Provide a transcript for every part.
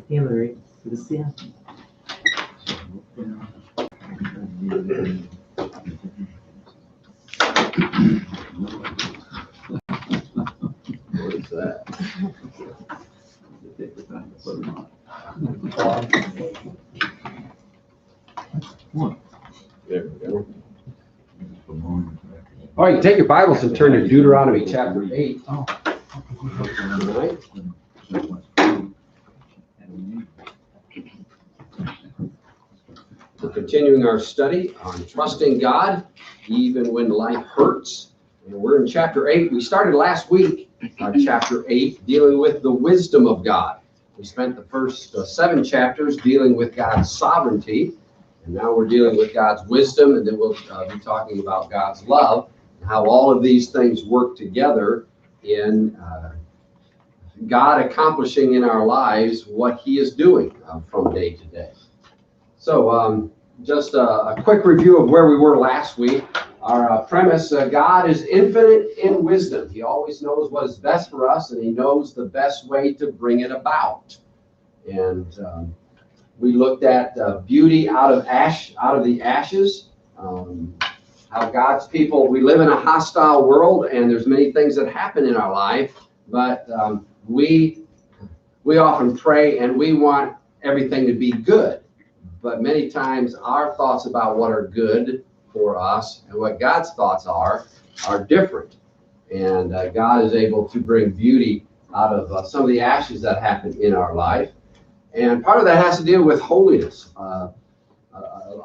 Hillary, Lucia. What is that? There we go. All right, take your Bibles and turn to Deuteronomy chapter 8. All right. We're continuing our study on trusting God even when life hurts. And we're in chapter 8. We started last week on chapter 8 dealing with the wisdom of God. We spent the first 7 chapters dealing with God's sovereignty. And now we're dealing with God's wisdom, and then we'll be talking about God's love and how all of these things work together in God accomplishing in our lives what he is doing from day to day. So just a quick review of where we were last week. Our premise, God is infinite in wisdom. He always knows what is best for us, and he knows the best way to bring it about. And we looked at beauty out of the ashes, how God's people, we live in a hostile world, and there's many things that happen in our life, but we often pray and we want everything to be good. But many times our thoughts about what are good for us and what God's thoughts are different. And God is able to bring beauty out of some of the ashes that happen in our life. And part of that has to deal with holiness. I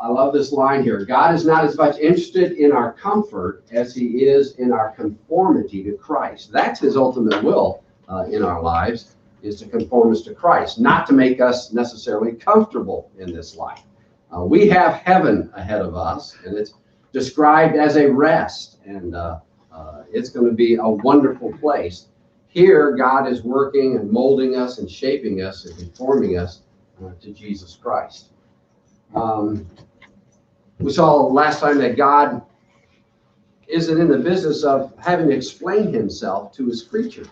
love this line here. God is not as much interested in our comfort as he is in our conformity to Christ. That's his ultimate will in our lives, is to conform us to Christ, not to make us necessarily comfortable in this life. We have heaven ahead of us, and it's described as a rest, and it's going to be a wonderful place. Here, God is working and molding us and shaping us and conforming us to Jesus Christ. We saw last time that God isn't in the business of having to explain himself to his creatures.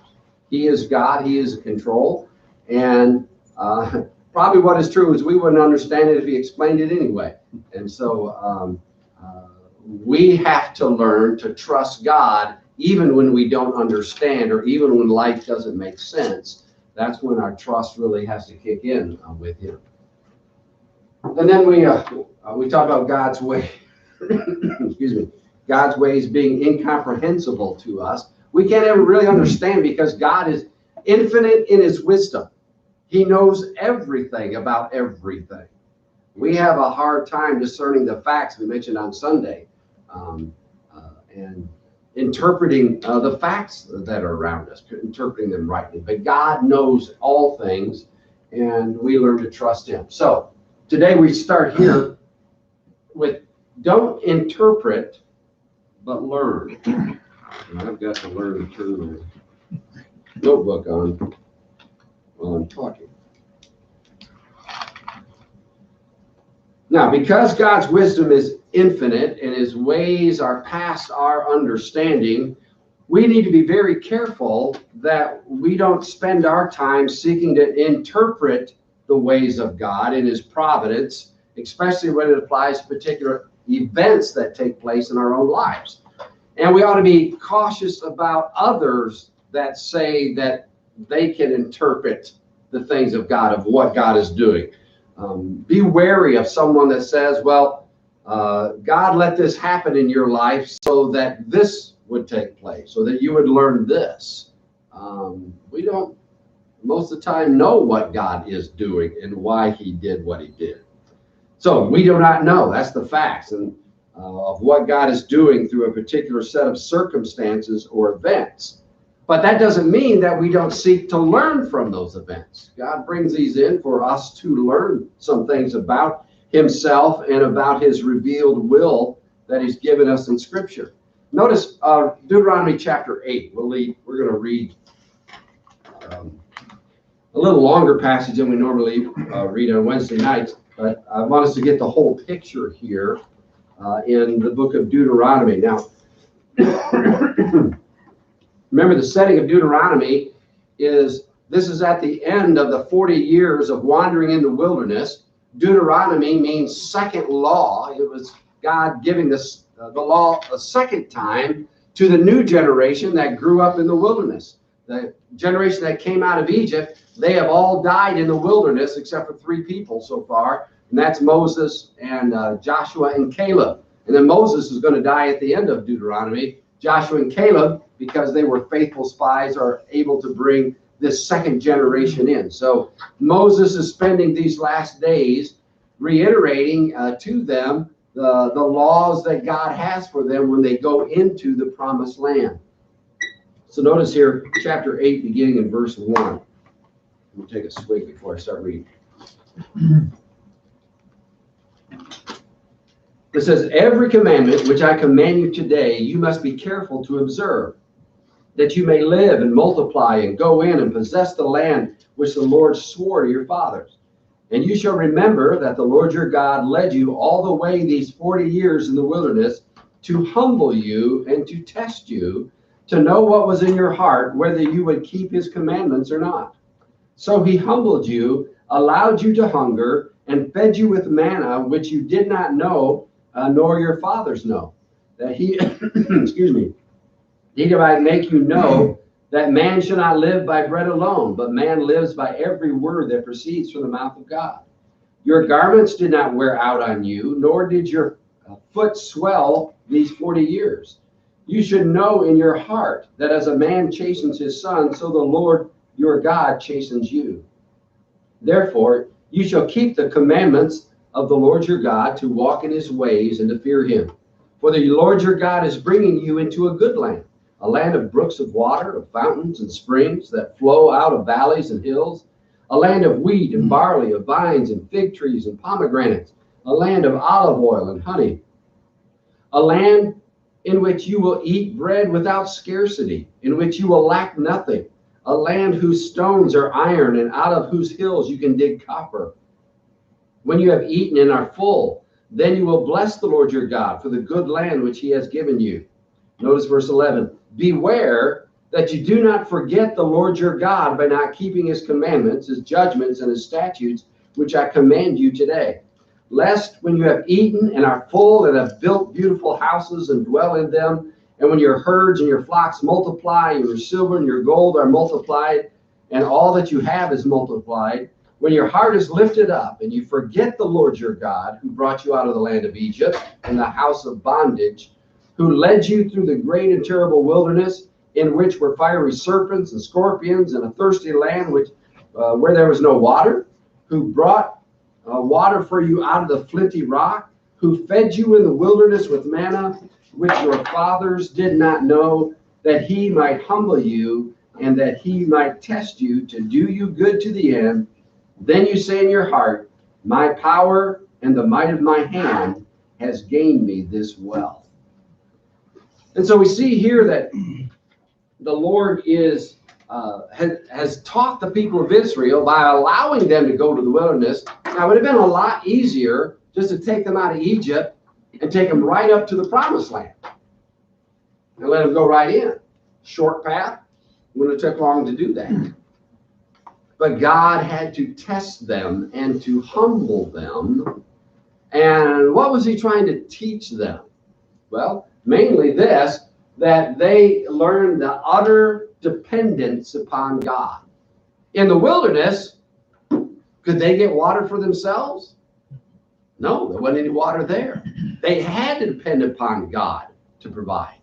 He is God, he is in control, and probably what is true is we wouldn't understand it if he explained it anyway. And so we have to learn to trust God even when we don't understand, or even when life doesn't make sense. That's when our trust really has to kick in with him. And then we talk about God's way, excuse me, God's ways being incomprehensible to us. We can't ever really understand because God is infinite in his wisdom. He knows everything about everything. We have a hard time discerning the facts we mentioned on Sunday and interpreting the facts that are around us, interpreting them rightly. But God knows all things, and we learn to trust him. So today we start here with don't interpret, but learn. And I've got to learn to turn my notebook on while I'm talking. Now, because God's wisdom is infinite and his ways are past our understanding, we need to be very careful that we don't spend our time seeking to interpret the ways of God in his providence, especially when it applies to particular events that take place in our own lives. And we ought to be cautious about others that say that they can interpret the things of God, of what God is doing. Be wary of someone that says, well, God let this happen in your life so that this would take place, so that you would learn this. We don't, most of the time, know what God is doing and why he did what he did. So we do not know. That's the facts and of what God is doing through a particular set of circumstances or events. But that doesn't mean that we don't seek to learn from those events. God brings these in for us to learn some things about himself and about his revealed will that he's given us in Scripture. Notice Deuteronomy chapter 8. We're going to read a little longer passage than we normally read on Wednesday nights, but I want us to get the whole picture here in the book of Deuteronomy. Now, remember, the setting of Deuteronomy is This is at the end of the 40 years of wandering in the wilderness. Deuteronomy means second law. It was God giving this the law a second time to the new generation that grew up in the wilderness. The generation that came out of Egypt, they have all died in the wilderness except for 3 people so far, and that's Moses and Joshua and Caleb. And then Moses is going to die at the end of Deuteronomy. Joshua and Caleb, because they were faithful spies, are able to bring this second generation in. So Moses is spending these last days reiterating to them the laws that God has for them when they go into the promised land. So notice here, chapter 8, beginning in verse 1. We'll take a swig before I start reading. It says, every commandment which I command you today, you must be careful to observe, that you may live and multiply and go in and possess the land which the Lord swore to your fathers. And you shall remember that the Lord your God led you all the way these 40 years in the wilderness to humble you and to test you, to know what was in your heart, whether you would keep his commandments or not. So he humbled you, allowed you to hunger, and fed you with manna, which you did not know, nor your fathers know. That he, excuse me, he might make you know that man shall not live by bread alone, but man lives by every word that proceeds from the mouth of God. Your garments did not wear out on you, nor did your foot swell these 40 years. You should know in your heart that as a man chastens his son, so the Lord your God chastens you. Therefore, you shall keep the commandments of the Lord your God, to walk in his ways and to fear him. For the Lord your God is bringing you into a good land, a land of brooks of water, of fountains and springs that flow out of valleys and hills, a land of wheat and barley, of vines and fig trees and pomegranates, a land of olive oil and honey, a land in which you will eat bread without scarcity, in which you will lack nothing, a land whose stones are iron and out of whose hills you can dig copper. When you have eaten and are full, then you will bless the Lord your God for the good land which he has given you. Notice verse 11. Beware that you do not forget the Lord your God by not keeping his commandments, his judgments, and his statutes, which I command you today. Lest when you have eaten and are full and have built beautiful houses and dwell in them, and when your herds and your flocks multiply, and your silver and your gold are multiplied, and all that you have is multiplied, when your heart is lifted up and you forget the Lord your God, who brought you out of the land of Egypt and the house of bondage, who led you through the great and terrible wilderness, in which were fiery serpents and scorpions, and a thirsty land where there was no water, who brought water for you out of the flinty rock, who fed you in the wilderness with manna, which your fathers did not know, that he might humble you and that he might test you to do you good to the end. Then you say in your heart, my power and the might of my hand has gained me this wealth. And so we see here that the Lord has taught the people of Israel by allowing them to go to the wilderness. Now, it would have been a lot easier just to take them out of Egypt and take them right up to the promised land and let them go right in. Short path, wouldn't have took long to do that. But God had to test them and to humble them. And what was he trying to teach them? Well, mainly this, that they learned the utter dependence upon God. In the wilderness, could they get water for themselves? No, there wasn't any water there. They had to depend upon God to provide.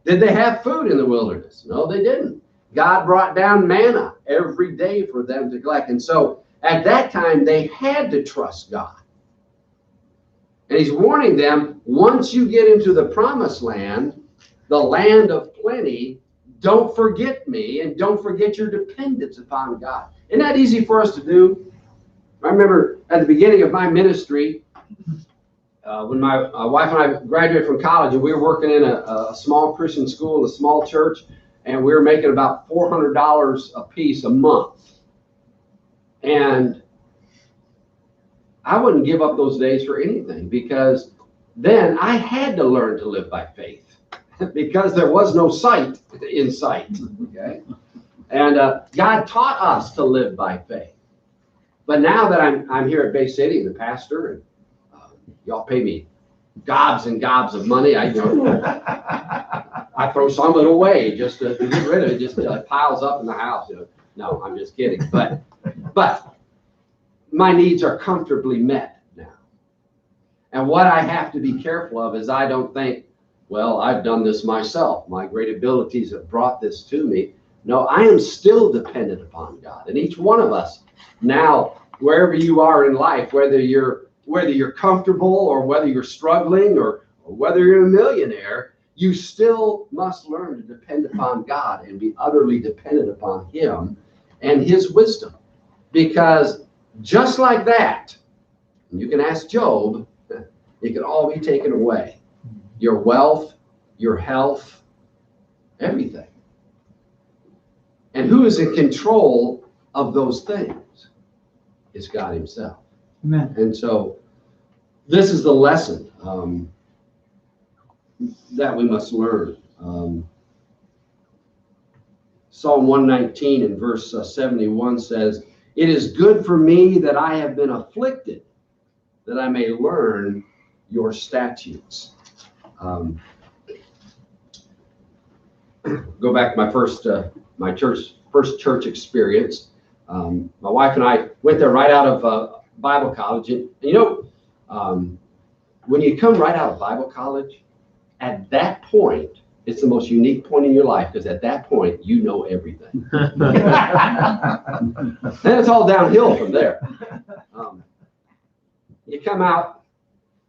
Did they have food in the wilderness? No, they didn't. God brought down manna every day for them to collect. And so at that time, they had to trust God. And he's warning them, once you get into the promised land, the land of plenty, don't forget me and don't forget your dependence upon God. Isn't that easy for us to do? I remember at the beginning of my ministry, when my wife and I graduated from college, and we were working in a small Christian school, a small church, and we were making about $400 a piece a month. And I wouldn't give up those days for anything, because then I had to learn to live by faith because there was no sight in sight. Okay. And God taught us to live by faith. But now that I'm here at Bay City, the pastor, and y'all pay me gobs and gobs of money, I throw some of it away just to get rid of it. Just piles up in the house. No, I'm just kidding. But my needs are comfortably met now. And what I have to be careful of is I don't think, well, I've done this myself. My great abilities have brought this to me. No, I am still dependent upon God. And each one of us now, wherever you are in life, whether you're comfortable or whether you're struggling or whether you're a millionaire, you still must learn to depend upon God and be utterly dependent upon Him and His wisdom. Because just like that, you can ask Job, it can all be taken away. Your wealth, your health, everything. And who is in control of those things? It's God Himself. Amen. And so this is the lesson that we must learn. Psalm 119 and verse 71 says, "It is good for me that I have been afflicted, that I may learn your statutes." Go back to my first church experience. My wife and I went there right out of Bible college, and when you come right out of Bible college, at that point, it's the most unique point in your life, because at that point, you know everything. Then it's all downhill from there. You come out,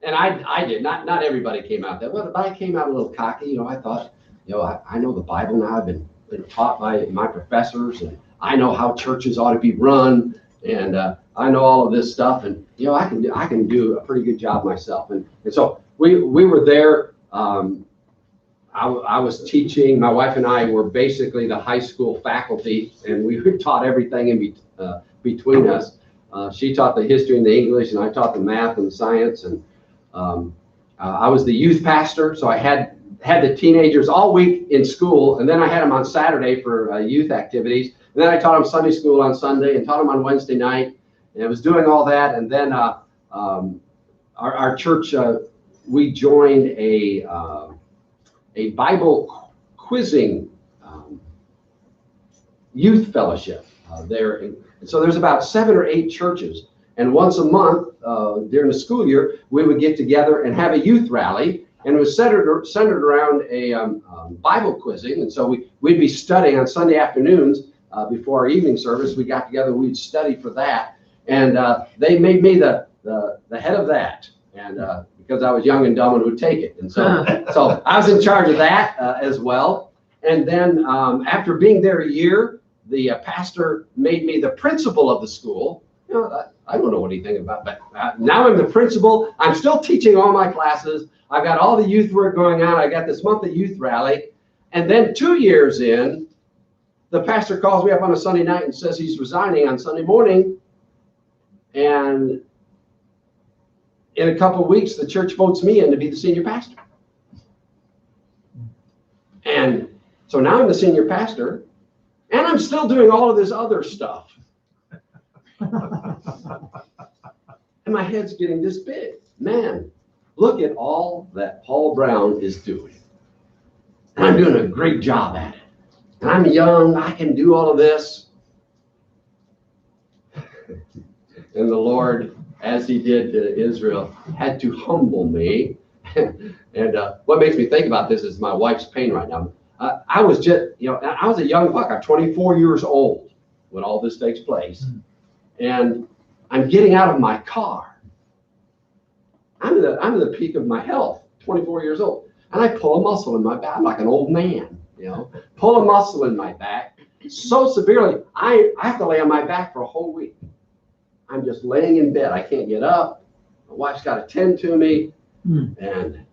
and I did, not everybody came out that way, but I came out a little cocky. I thought, I know the Bible now. I've been taught by my professors, and I know how churches ought to be run, and I know all of this stuff, and I can do a pretty good job myself. And so we were there. I was teaching. My wife and I were basically the high school faculty, and we taught everything in between us. She taught the history and the English, and I taught the math and the science. And I was the youth pastor, so I had the teenagers all week in school, and then I had them on Saturday for youth activities. And then I taught them Sunday school on Sunday and taught them on Wednesday night. And I was doing all that. And then our church, we joined a Bible quizzing youth fellowship there. And so there's about 7 or 8 churches. And once a month during the school year, we would get together and have a youth rally. And it was centered around a Bible quizzing. And so we'd be studying on Sunday afternoons before our evening service. We got together, we'd study for that. And they made me the head of that. And because I was young and dumb and would take it. And so I was in charge of that as well. And then after being there a year, the pastor made me the principal of the school. I don't know anything about that. Now I'm the principal. I'm still teaching all my classes. I've got all the youth work going on. I got this monthly youth rally. And then 2 years in, the pastor calls me up on a Sunday night and says he's resigning on Sunday morning. And in a couple of weeks, the church votes me in to be the senior pastor. And so now I'm the senior pastor, and I'm still doing all of this other stuff. And my head's getting this big. Man, look at all that Paul Brown is doing. And I'm doing a great job at it. And I'm young, I can do all of this. And the Lord, as He did to Israel, had to humble me. And what makes me think about this is my wife's pain right now. I was a young buck. I'm 24 years old when all this takes place. And I'm getting out of my car. I'm in the peak of my health, 24 years old. And I pull a muscle in my back. I'm like an old man, pull a muscle in my back so severely, I have to lay on my back for a whole week. I'm just laying in bed. I can't get up. My wife's got to tend to me. And,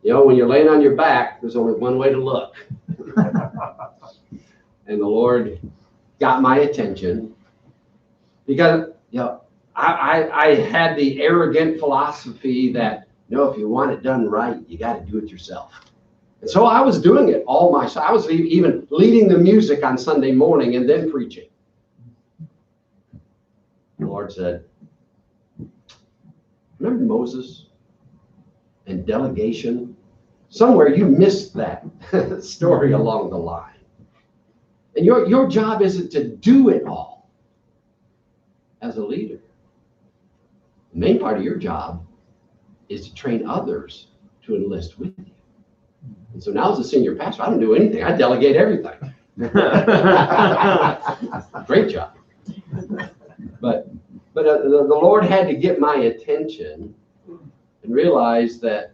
when you're laying on your back, there's only one way to look. And the Lord got my attention because, I had the arrogant philosophy that, if you want it done right, you got to do it yourself. And so I was doing it all myself. I was even leading the music on Sunday morning and then preaching. The Lord said, remember Moses and delegation? Somewhere you missed that story along the line. And your job isn't to do it all as a leader. The main part of your job is to train others to enlist with you. And so now as a senior pastor, I don't do anything. I delegate everything. Great job. But the Lord had to get my attention and realize that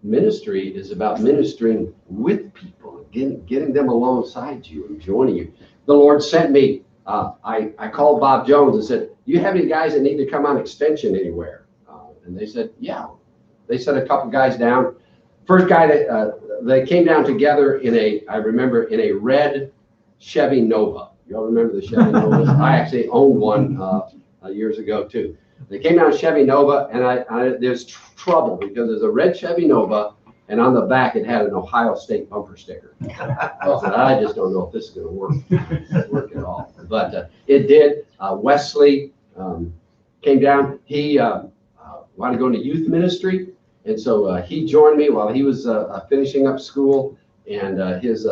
ministry is about ministering with people, getting them alongside you and joining you. The Lord sent me, I called Bob Jones and said, do you have any guys that need to come on extension anywhere? And they said, yeah. They sent a couple guys down. First guy that they came down together I remember in a red Chevy Nova. You all remember the Chevy Novas? I actually owned one years ago too. They came down Chevy Nova, and there's trouble because there's a red Chevy Nova, and on the back it had an Ohio State bumper sticker. I said, I just don't know if this is going to work at all. But it did. Wesley came down. He wanted to go into youth ministry, and so he joined me while he was finishing up school, and his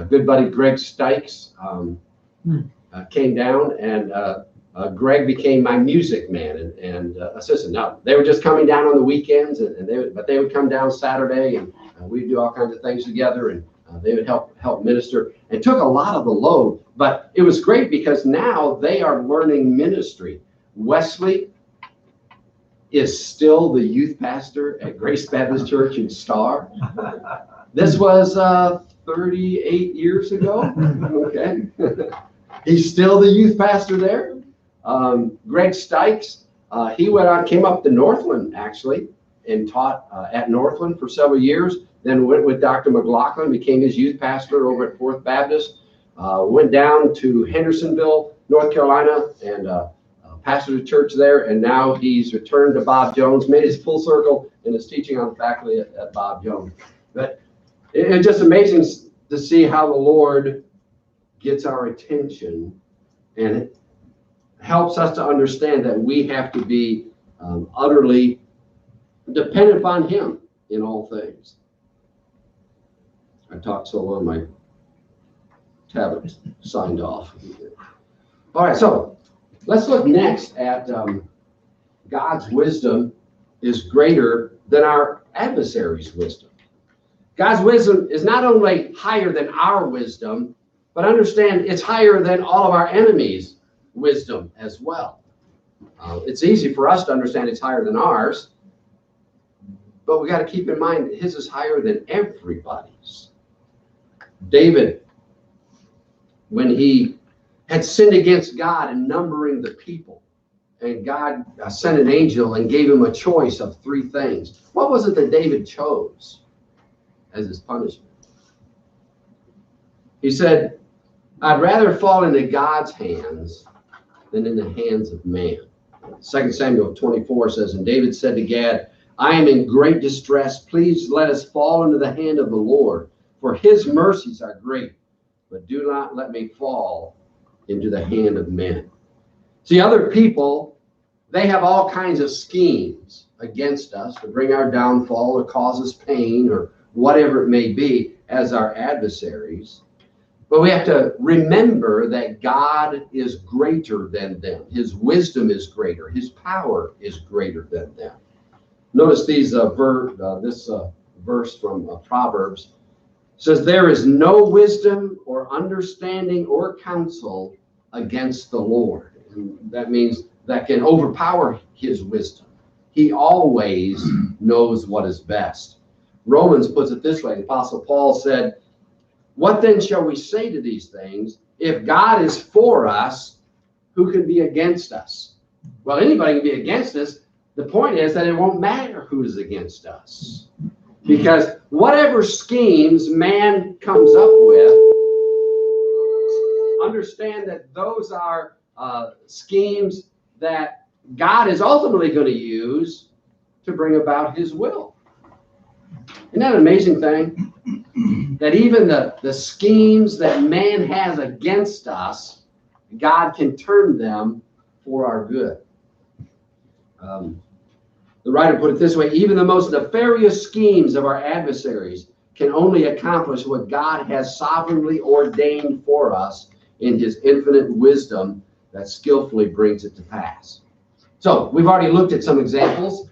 good buddy Greg Stykes came down, and Greg became my music man and assistant. Now, they were just coming down on the weekends, but they would come down Saturday, and we'd do all kinds of things together, and they would help minister, and took a lot of the load. But it was great because now they are learning ministry. Wesley is still the youth pastor at Grace Baptist Church in Star. This was 38 years ago. Okay. He's still the youth pastor there. Greg Stykes, he came up to Northland actually, and taught at Northland for several years. Then went with Dr. McLaughlin, became his youth pastor over at Fourth Baptist. Went down to Hendersonville, North Carolina, and pastored a church there. And now he's returned to Bob Jones, made his full circle, and is teaching on the faculty at Bob Jones. But it's just amazing to see how the Lord gets our attention and helps us to understand that we have to be utterly dependent upon Him in all things. I talked so long, my tablet signed off. All right, so let's look next at God's wisdom is greater than our adversary's wisdom. God's wisdom is not only higher than our wisdom, but understand it's higher than all of our enemies' wisdom as well. It's easy for us to understand it's higher than ours, but we got to keep in mind that His is higher than everybody's. David, when he had sinned against God in numbering the people, and God sent an angel and gave him a choice of three things. What was it that David chose as his punishment? He said, I'd rather fall into God's hands than in the hands of man. 2 Samuel 24 says, and David said to Gad, I am in great distress. Please let us fall into the hand of the Lord, for His mercies are great, but do not let me fall into the hand of men. See, other people, they have all kinds of schemes against us to bring our downfall or cause us pain or whatever it may be as our adversaries. But we have to remember that God is greater than them. His wisdom is greater. His power is greater than them. Notice this verse from Proverbs says, there is no wisdom or understanding or counsel against the Lord. And that means that can overpower His wisdom. He always knows what is best. Romans puts it this way. The Apostle Paul said, what then shall we say to these things? If God is for us, who can be against us? Well, anybody can be against us. The point is that it won't matter who is against us. Because whatever schemes man comes up with, understand that those are schemes that God is ultimately going to use to bring about His will. Isn't that an amazing thing? That even the schemes that man has against us, God can turn them for our good. The writer put it this way: even the most nefarious schemes of our adversaries can only accomplish what God has sovereignly ordained for us in his infinite wisdom that skillfully brings it to pass. So we've already looked at some examples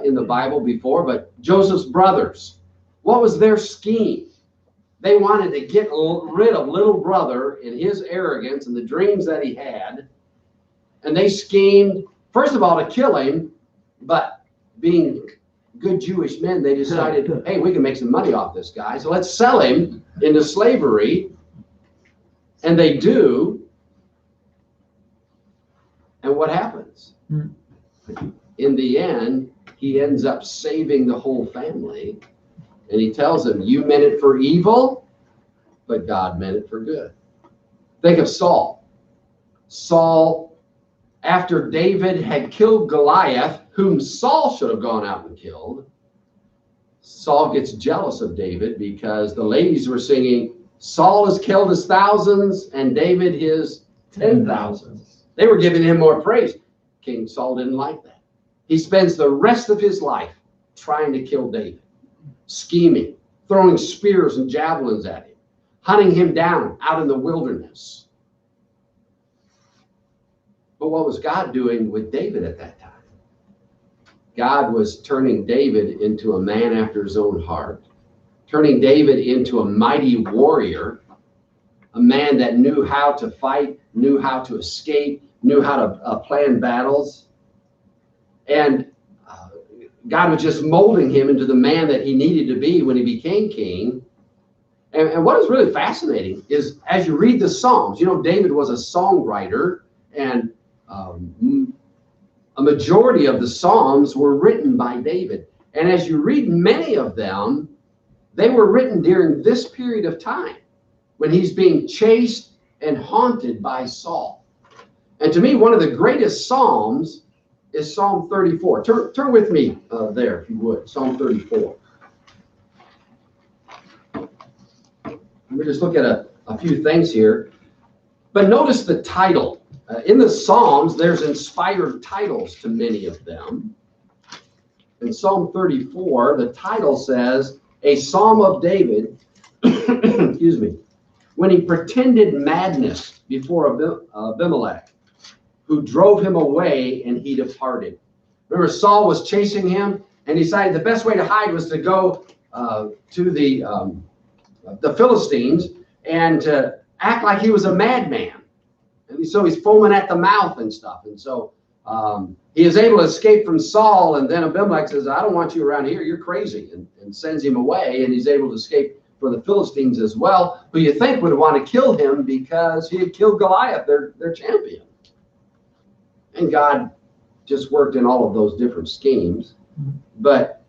in the Bible before, but Joseph's brothers, what was their scheme? They wanted to get rid of little brother in his arrogance and the dreams that he had. And they schemed, first of all, to kill him, but being good Jewish men, they decided, hey, we can make some money off this guy, so let's sell him into slavery. And they do. And what happens? In the end, he ends up saving the whole family. And he tells them, you meant it for evil, but God meant it for good. Think of Saul. Saul, after David had killed Goliath, whom Saul should have gone out and killed, Saul gets jealous of David because the ladies were singing, Saul has killed his thousands and David his 10,000. They were giving him more praise. King Saul didn't like that. He spends the rest of his life trying to kill David, scheming, throwing spears and javelins at him, hunting him down out in the wilderness. But what was God doing with David at that time? God was turning David into a man after his own heart, turning David into a mighty warrior, a man that knew how to fight, knew how to escape, knew how to plan battles. And God was just molding him into the man that he needed to be when he became king. And what is really fascinating is as you read the Psalms, you know, David was a songwriter, and a majority of the Psalms were written by David. And as you read many of them, they were written during this period of time when he's being chased and haunted by Saul. And to me, one of the greatest Psalms is Psalm 34. Turn with me there, if you would, Psalm 34. We'll just look at a few things here. But notice the title. In the Psalms, there's inspired titles to many of them. In Psalm 34, the title says, a Psalm of David, excuse me, when he pretended madness before Abimelech, who drove him away and he departed. Remember, Saul was chasing him and decided the best way to hide was to go to the Philistines and to act like he was a madman. And so he's foaming at the mouth and stuff. And so he is able to escape from Saul. And then Abimelech says, I don't want you around here. You're crazy. And sends him away. And he's able to escape from the Philistines as well, who you think would want to kill him because he had killed Goliath, their champion. And God just worked in all of those different schemes. But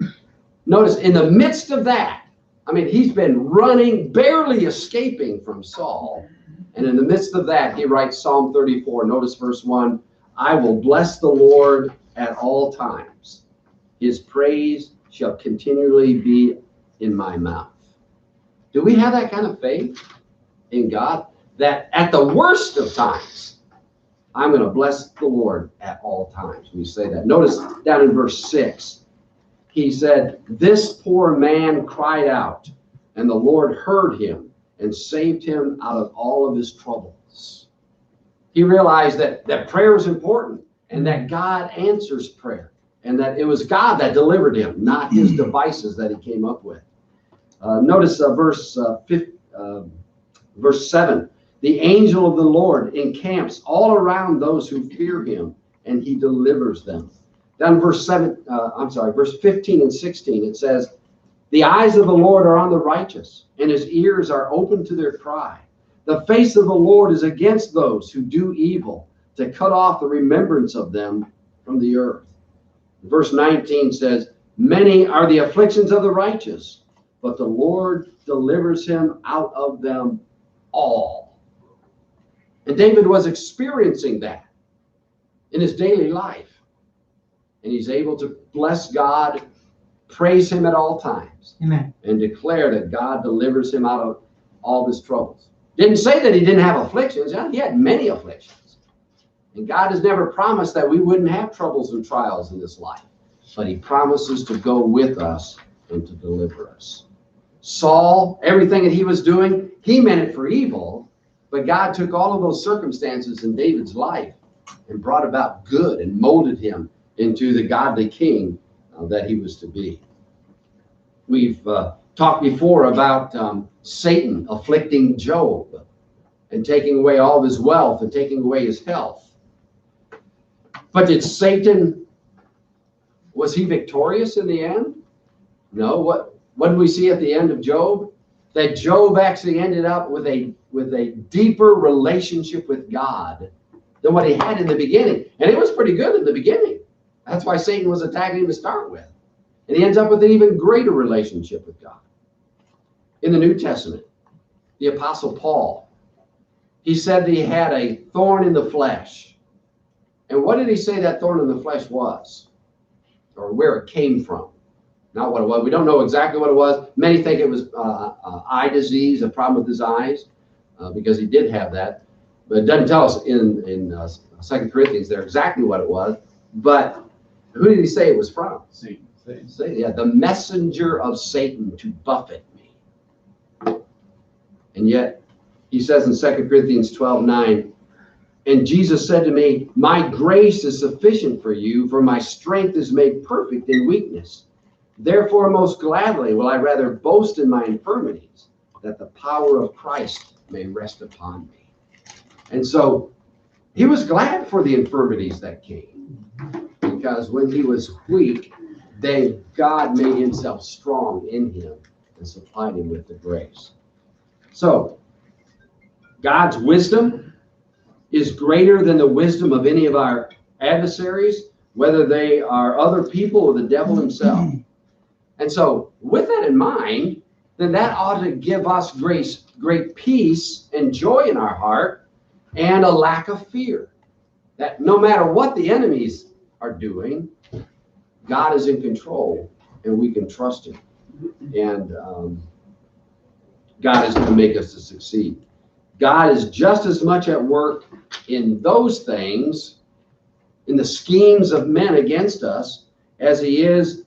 notice in the midst of that, I mean, he's been running, barely escaping from Saul. And in the midst of that, he writes Psalm 34. Notice verse 1. I will bless the Lord at all times. His praise shall continually be in my mouth. Do we have that kind of faith in God? That at the worst of times, I'm going to bless the Lord at all times. We say that. Notice down in verse 6. He said, this poor man cried out, and the Lord heard him and saved him out of all of his troubles. He realized that prayer is important and that God answers prayer and that it was God that delivered him, not his devices that he came up with. Notice verse 7. The angel of the Lord encamps all around those who fear him, and he delivers them. Down in verse 15 and 16, it says, the eyes of the Lord are on the righteous, and his ears are open to their cry. The face of the Lord is against those who do evil, to cut off the remembrance of them from the earth. Verse 19 says, many are the afflictions of the righteous, but the Lord delivers him out of them all. And David was experiencing that in his daily life. And he's able to bless God praise him at all times, Amen. and declare that God delivers him out of all his troubles. Didn't say that he didn't have afflictions. He had many afflictions. And God has never promised that we wouldn't have troubles and trials in this life. But he promises to go with us and to deliver us. Saul, everything that he was doing, he meant it for evil. But God took all of those circumstances in David's life and brought about good and molded him into the godly king that he was to be. We've talked before about Satan afflicting Job and taking away all of his wealth and taking away his health. But did Satan, was he victorious in the end? No. What did we see at the end of Job? That Job actually ended up with a deeper relationship with God than what he had in the beginning. And it was pretty good in the beginning. That's why Satan was attacking him to start with. And he ends up with an even greater relationship with God. In the New Testament, the Apostle Paul, he said that he had a thorn in the flesh. And what did he say that thorn in the flesh was? Or where it came from? Not what it was. We don't know exactly what it was. Many think it was eye disease, a problem with his eyes, because he did have that. But it doesn't tell us in 2 Corinthians there exactly what it was. But who did he say it was from? Satan. Yeah, the messenger of Satan to buffet me. And yet, he says in 2 Corinthians 12:9, and Jesus said to me, my grace is sufficient for you, for my strength is made perfect in weakness. Therefore, most gladly will I rather boast in my infirmities, that the power of Christ may rest upon me. And so, he was glad for the infirmities that came, because when he was weak, then God made himself strong in him and supplied him with the grace. So, God's wisdom is greater than the wisdom of any of our adversaries, whether they are other people or the devil himself. And so, with that in mind, then that ought to give us great peace and joy in our heart and a lack of fear. That no matter what the enemies are doing, God is in control and we can trust him. And God is going to make us to succeed. God is just as much at work in those things, in the schemes of men against us, as he is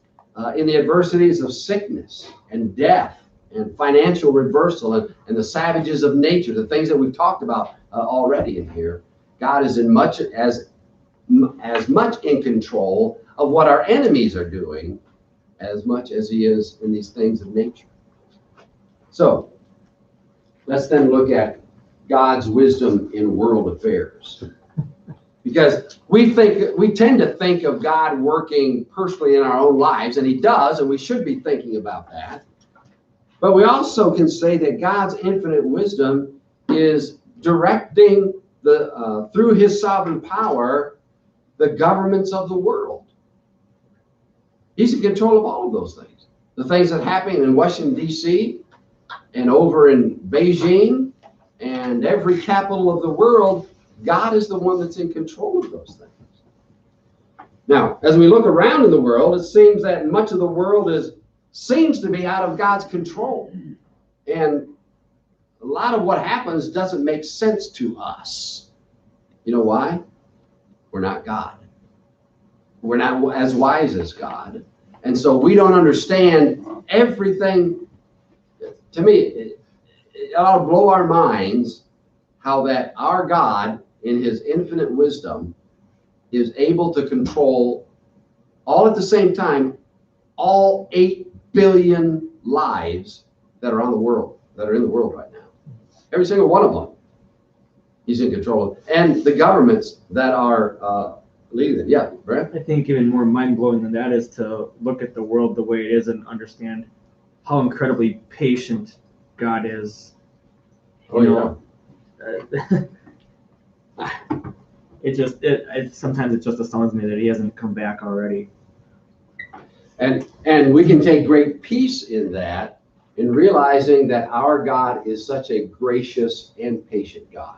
in the adversities of sickness and death and financial reversal and the savages of nature, the things that we've talked about already in here. God is as much in control of what our enemies are doing as much as he is in these things of nature. So let's then look at God's wisdom in world affairs. Because we tend to think of God working personally in our own lives, and he does, and we should be thinking about that. But we also can say that God's infinite wisdom is directing through his sovereign power the governments of the world. He's in control of all of those things. The things that happen in Washington, D.C. and over in Beijing and every capital of the world, God is the one that's in control of those things. Now, as we look around in the world, it seems that much of the world seems to be out of God's control. And a lot of what happens doesn't make sense to us. You know why? We're not God. We're not as wise as God. And so we don't understand everything. To me, it ought to blow our minds how that our God, in his infinite wisdom, is able to control all at the same time, all 8 billion lives that are in the world right now. Every single one of them, he's in control of. And the governments that are leading it. Yeah, Brad? I think even more mind-blowing than that is to look at the world the way it is and understand how incredibly patient God is. Sometimes it just astounds me that he hasn't come back already. And we can take great peace in that, in realizing that our God is such a gracious and patient God.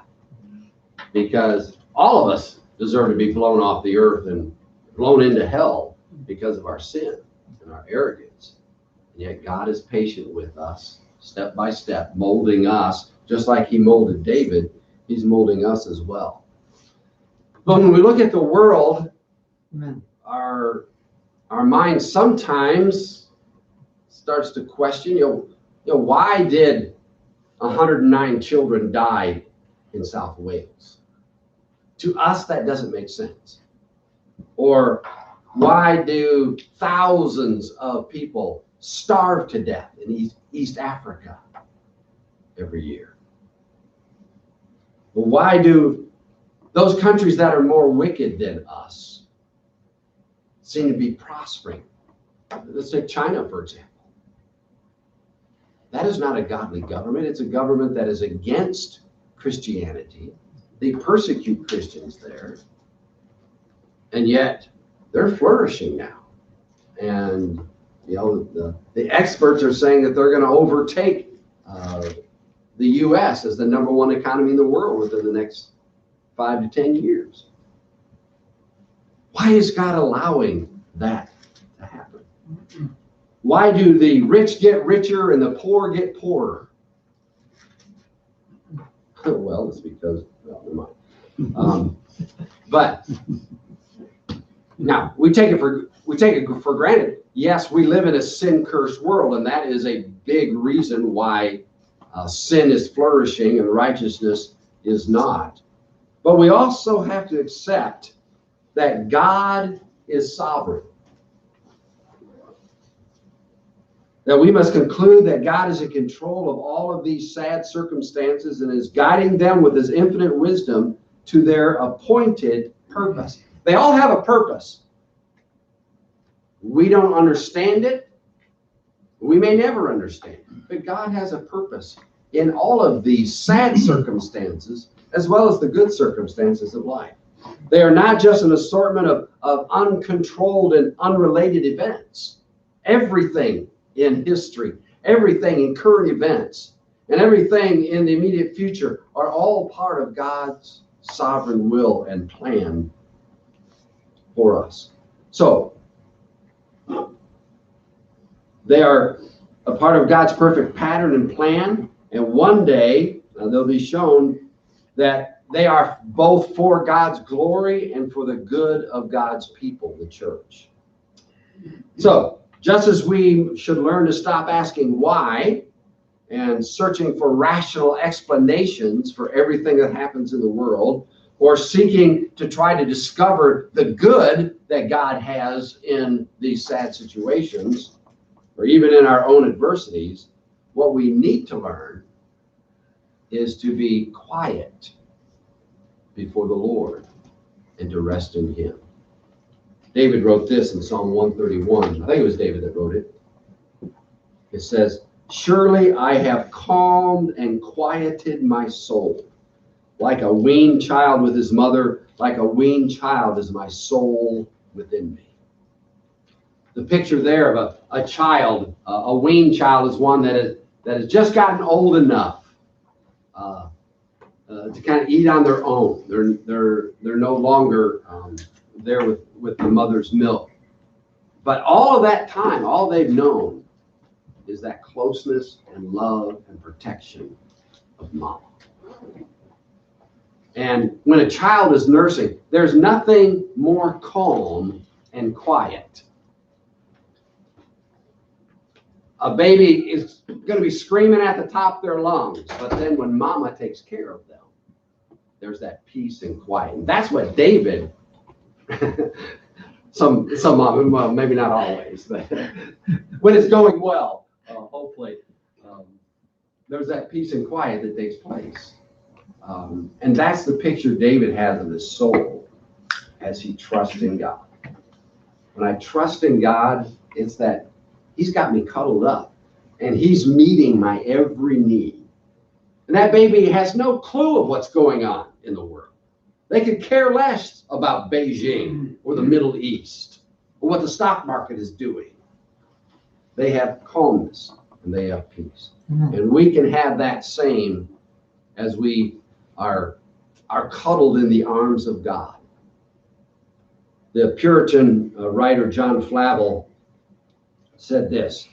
Because all of us deserve to be blown off the earth and blown into hell because of our sin. and our arrogance. And yet God is patient with us, step by step, molding us, just like he molded David, he's molding us as well. But when we look at the world, Amen. our mind sometimes starts to question, why did 109 children die in South Wales? To us, that doesn't make sense. Or why do thousands of people starve to death in East Africa every year? Well, why do those countries that are more wicked than us seem to be prospering? Let's take China, for example. That is not a godly government. It's a government that is against Christianity. They persecute Christians there. And yet they're flourishing now. And, the experts are saying that they're going to overtake the U.S. as the number one economy in the world within the next 5 to 10 years. Why is God allowing that to happen? Why do the rich get richer and the poor get poorer? Well, it's because, never mind. But now we take it for granted. Yes, we live in a sin-cursed world, and that is a big reason why sin is flourishing and righteousness is not. But we also have to accept that God is sovereign. That we must conclude that God is in control of all of these sad circumstances and is guiding them with his infinite wisdom to their appointed purpose. They all have a purpose. We don't understand it. We may never understand it. But God has a purpose in all of these sad circumstances as well as the good circumstances of life. They are not just an assortment of uncontrolled and unrelated events. Everything in history, everything in current events, and everything in the immediate future are all part of God's sovereign will and plan for us. So, they are a part of God's perfect pattern and plan, and one day they'll be shown that they are both for God's glory and for the good of God's people, the church. So, just as we should learn to stop asking why and searching for rational explanations for everything that happens in the world, or seeking to try to discover the good that God has in these sad situations, or even in our own adversities, what we need to learn is to be quiet before the Lord and to rest in him. David wrote this in Psalm 131. I think it was David that wrote it. It says, "Surely I have calmed and quieted my soul. Like a weaned child with his mother, like a weaned child is my soul within me." The picture there of a child, a weaned child, is one that has just gotten old enough to kind of eat on their own. They're no longer there with the mother's milk. But all of that time, all they've known is that closeness and love and protection of mom. And when a child is nursing, there's nothing more calm and quiet. A baby is going to be screaming at the top of their lungs, but then when mama takes care of them, there's that peace and quiet. And that's what David, some well, maybe not always, but when it's going well, hopefully, there's that peace and quiet that takes place. And that's the picture David has of his soul as he trusts in God. When I trust in God, it's that he's got me cuddled up and he's meeting my every need. And that baby has no clue of what's going on in the world. They could care less about Beijing or the Middle East or what the stock market is doing. They have calmness and they have peace. And we can have that same as we are cuddled in the arms of God. The Puritan writer John Flavel said this: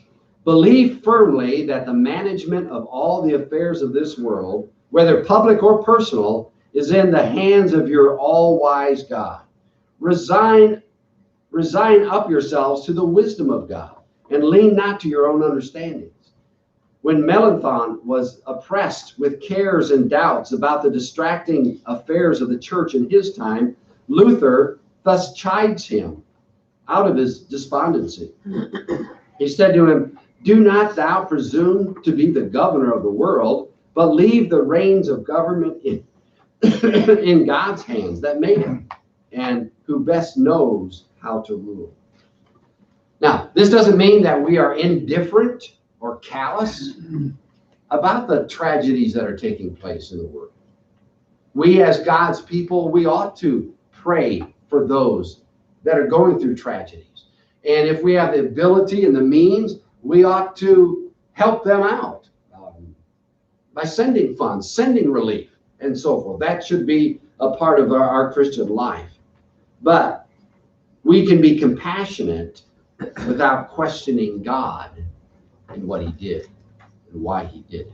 believe firmly that the management of all the affairs of this world, whether public or personal, is in the hands of your all-wise God. Resign up yourselves to the wisdom of God, and lean not to your own understandings. When Melanchthon was oppressed with cares and doubts about the distracting affairs of the church in his time, Luther thus chides him out of his despondency. He said to him, "Do not thou presume to be the governor of the world, but leave the reins of government in, in God's hands that made it, and who best knows how to rule." Now, this doesn't mean that we are indifferent or callous about the tragedies that are taking place in the world. We as God's people, we ought to pray for those that are going through tragedies. And if we have the ability and the means, we ought to help them out by sending funds, sending relief, and so forth. That should be a part of our Christian life. But we can be compassionate without questioning God and what he did and why he did it.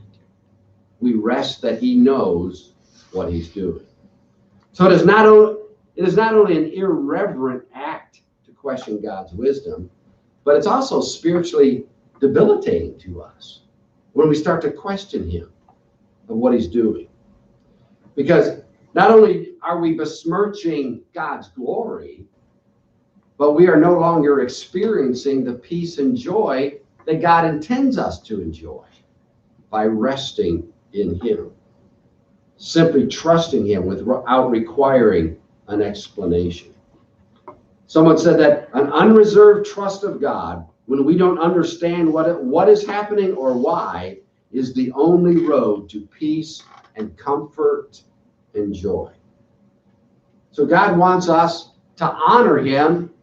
We rest that he knows what he's doing. So it is not only an irreverent act to question God's wisdom, but it's also spiritually debilitating to us when we start to question him and what he's doing. Because not only are we besmirching God's glory, but we are no longer experiencing the peace and joy that God intends us to enjoy by resting in him, simply trusting him without requiring an explanation. Someone said that an unreserved trust of God, when we don't understand what is happening or why, is the only road to peace and comfort and joy. So God wants us to honor him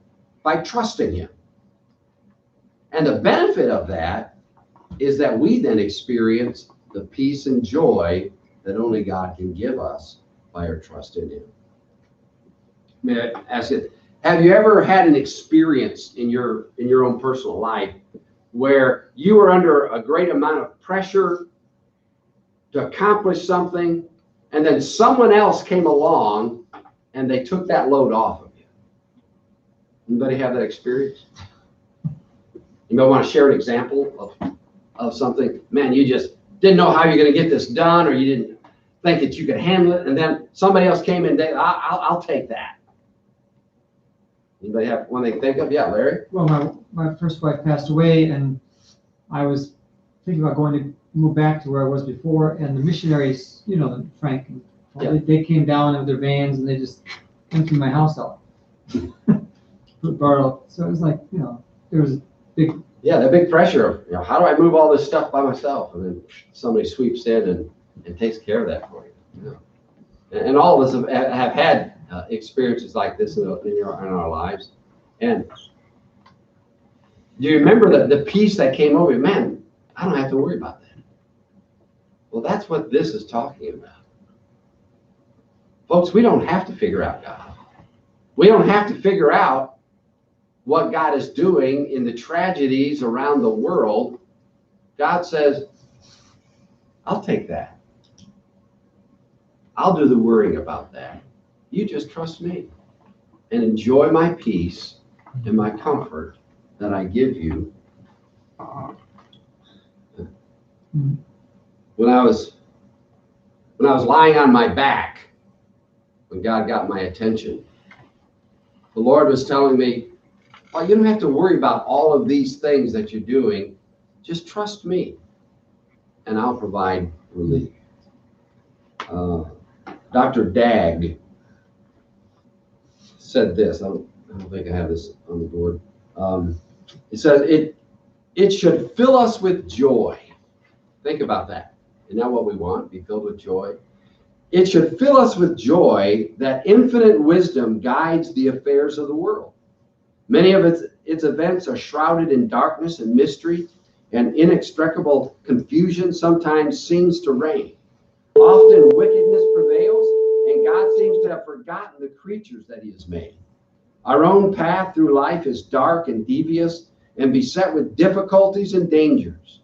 by trusting him. And the benefit of that is that we then experience the peace and joy that only God can give us by our trust in him. May I ask you, have you ever had an experience in your own personal life where you were under a great amount of pressure to accomplish something, and then someone else came along and they took that load off of you? Anybody have that experience? You might want to share an example of something. Man, you just didn't know how you're going to get this done, or you didn't think that you could handle it, and then somebody else came in. I'll take that. Anybody have one they think of? Yeah, Larry? Well, my first wife passed away, and I was thinking about going to move back to where I was before, and the missionaries, Frank, they came down with their vans, and they just emptied my house out. So it was like, there was a big... Yeah, the big pressure of, how do I move all this stuff by myself? And then somebody sweeps in and takes care of that for you. And all of us have had experiences like this in our lives. And do you remember the peace that came over you? Man, I don't have to worry about that. Well, that's what this is talking about. Folks, we don't have to figure out God. We don't have to figure out what God is doing in the tragedies around the world. God says, I'll take that. I'll do the worrying about that. You just trust me and enjoy my peace and my comfort that I give you. When I was lying on my back, when God got my attention, the Lord was telling me, well, you don't have to worry about all of these things that you're doing. Just trust me, and I'll provide relief. Dr. Dagg said this. I don't think I have this on the board. It says, it should fill us with joy. Think about that. Isn't that what we want? Be filled with joy? It should fill us with joy that infinite wisdom guides the affairs of the world. Many of its events are shrouded in darkness and mystery, and inextricable confusion sometimes seems to reign. Often wickedness prevails, and God seems to have forgotten the creatures that he has made. Our own path through life is dark and devious, and beset with difficulties and dangers.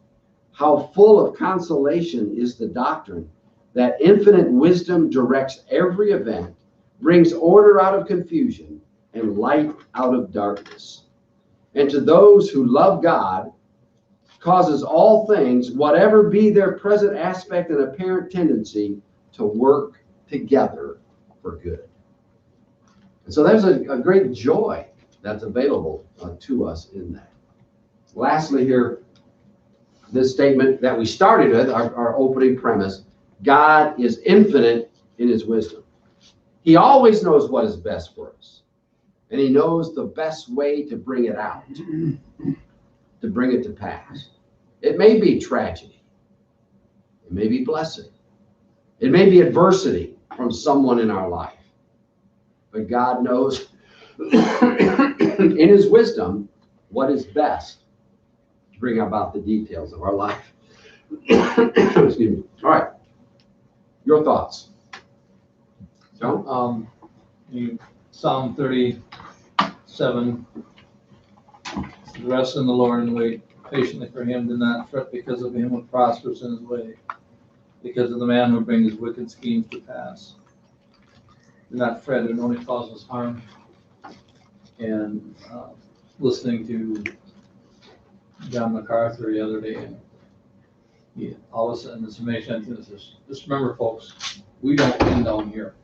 How full of consolation is the doctrine that infinite wisdom directs every event, brings order out of confusion, and light out of darkness. And to those who love God, causes all things, whatever be their present aspect and apparent tendency, to work together for good. And so there's a great joy that's available to us in that. Lastly here, this statement that we started with, our opening premise, God is infinite in his wisdom. He always knows what is best for us. And he knows the best way to bring it out, to bring it to pass. It may be tragedy. It may be blessing. It may be adversity from someone in our life. But God knows in his wisdom what is best to bring about the details of our life. Excuse me. All right. Your thoughts? John? Psalm 37, rest in the Lord and wait patiently for him. Do not fret because of him who prospers in his way, because of the man who brings his wicked schemes to pass. Do not fret, it only causes harm. And listening to John MacArthur the other day, and he all of a sudden, it's amazing. Just remember, folks, we don't win down here.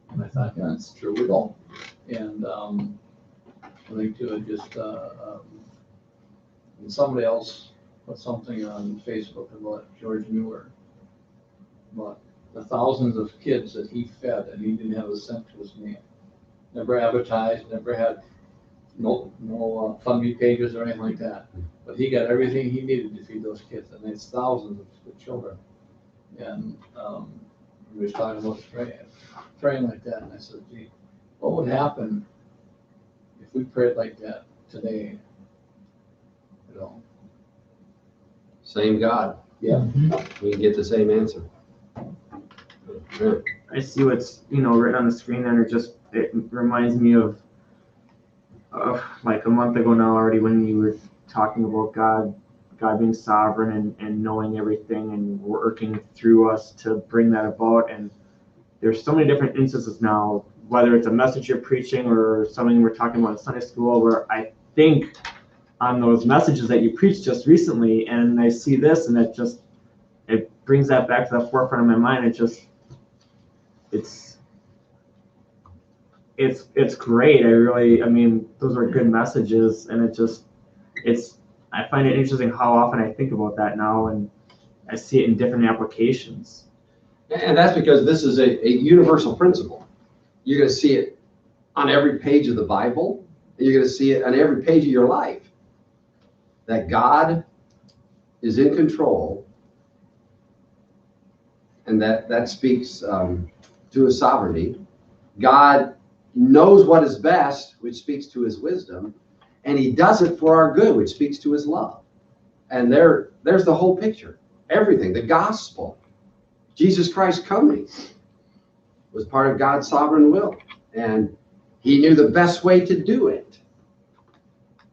And I thought, yeah, that's true, we don't. And I think too, it just and somebody else put something on Facebook about George Mueller, but the thousands of kids that he fed, and he didn't have a cent to his name. Never advertised, never had no FundMe pages or anything like that. But he got everything he needed to feed those kids, and it's thousands of children. And we was talking about praying like that, and I said, gee, what would happen if we prayed like that today? You know? Same God. Yeah. We can get the same answer. Yeah. I see what's, written on the screen there, and it reminds me of like a month ago now already, when you were talking about God being sovereign and knowing everything and working through us to bring that about. And there's so many different instances now, whether it's a message you're preaching or something we're talking about in Sunday school, where I think on those messages that you preached just recently, and I see this, and it brings that back to the forefront of my mind. It's great. Those are good messages, and I find it interesting how often I think about that now, and I see it in different applications. And that's because this is a universal principle. You're going to see it on every page of the Bible, and you're going to see it on every page of your life, that God is in control, and that speaks to his sovereignty. God knows what is best, which speaks to his wisdom, and he does it for our good, which speaks to his love. And there's the whole picture. Everything, the gospel, Jesus Christ coming was part of God's sovereign will. And he knew the best way to do it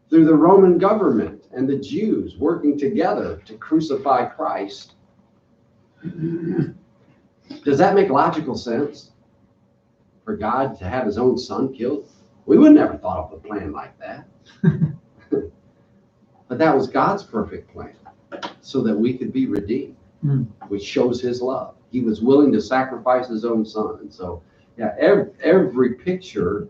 through the Roman government and the Jews working together to crucify Christ. Does that make logical sense? For God to have his own son killed? We would never thought of a plan like that. But that was God's perfect plan, so that we could be redeemed, which shows his love. He was willing to sacrifice his own son. And so, yeah, every picture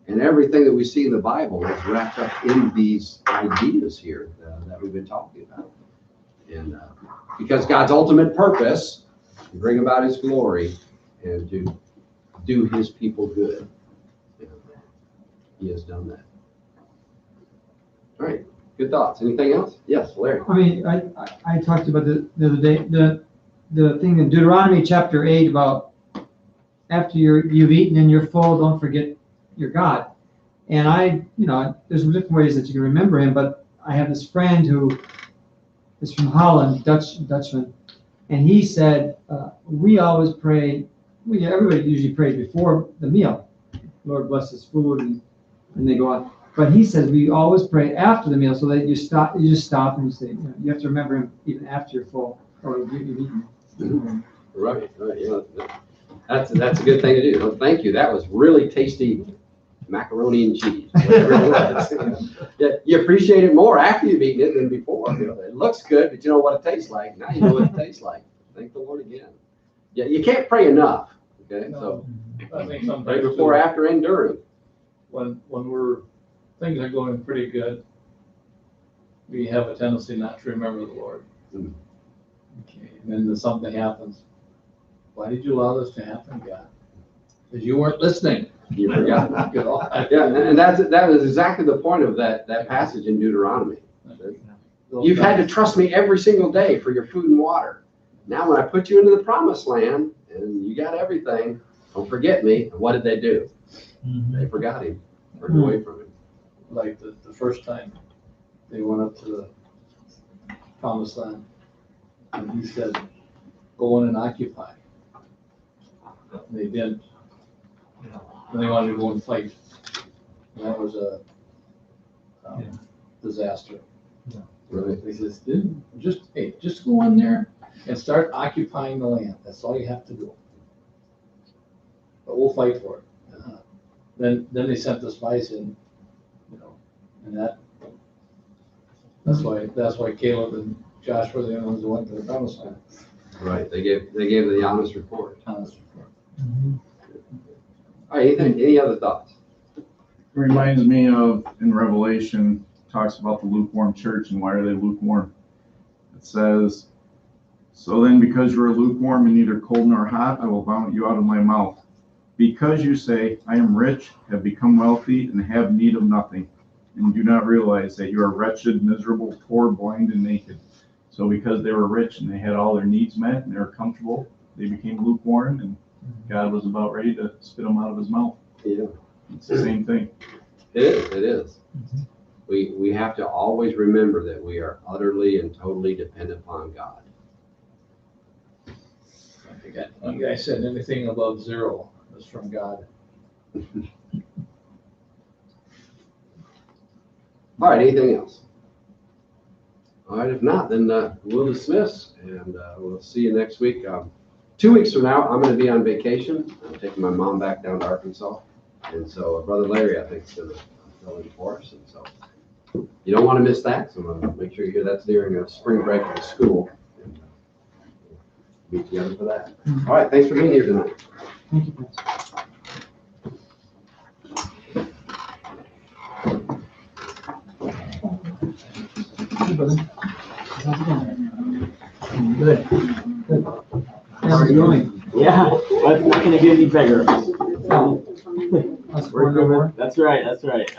and everything that we see in the Bible is wrapped up in these ideas here that we've been talking about. And because God's ultimate purpose, to bring about his glory and to do his people good. He has done that. All right, good thoughts. Anything else? Yes, Larry. I talked about the other day, the thing in Deuteronomy chapter 8 about after you've eaten and you're full, don't forget your God. And there's different ways that you can remember him, but I have this friend who is from Holland, Dutchman, and he said, we always pray, everybody usually prays before the meal. Lord bless his food, and they go on. But he says we always pray after the meal so that you just stop and you say, you have to remember him even after you're full or you've eaten. Right, yeah. That's a good thing to do. Well, thank you. That was really tasty macaroni and cheese, whatever it was. Yeah, you appreciate it more after you've eaten it than before. It looks good, but you know what it tastes like. Now you know what it tastes like. Thank the Lord again. Yeah, you can't pray enough. Okay, so I think sometimes pray before, after, and during. when things are going pretty good, we have a tendency not to remember the Lord. Mm. Okay, and then something happens. Why did you allow this to happen, God? Because you weren't listening. You forgot. You know? Yeah, and that was exactly the point of that passage in Deuteronomy. You've had to trust me every single day for your food and water. Now, when I put you into the promised land and you got everything, don't forget me. And what did they do? They forgot him, turned away from him. Like the first time they went up to the promised land, and he said, go in and occupy. And they didn't. And they wanted to go and fight. And that was a disaster. Right. He says, just go in there and start occupying the land. That's all you have to do. But we'll fight for it. Then they sent the spies in, and that's why Caleb and Joshua were the only ones who went to the promised land. Right. They gave the honest report. Honest report. All right. Any other thoughts? It reminds me of, in Revelation, talks about the lukewarm church and why are they lukewarm. It says, so then because you are lukewarm and neither cold nor hot, I will vomit you out of my mouth. Because you say, I am rich, have become wealthy, and have need of nothing, and do not realize that you are wretched, miserable, poor, blind, and naked. So because they were rich and they had all their needs met and they were comfortable, they became lukewarm, and God was about ready to spit them out of his mouth. Yeah. It's the same thing. It is. We have to always remember that we are utterly and totally dependent upon God. I forget. One guy said anything above 0 is from God. All right, anything else? All right, if not, then we'll dismiss, and we'll see you next week. 2 weeks from now, I'm going to be on vacation. I'm taking my mom back down to Arkansas, and so Brother Larry, I think, is going to fill in for us, and so you don't want to miss that. So I'm going to make sure you hear that's during a spring break of the school. And be together for that. All right, thanks for being here tonight. Thank you, Pastor. Hey, brother. How's it going? Good. Good. How's it going? Yeah, but it's not gonna get any bigger. Us four no more? That's right, that's right.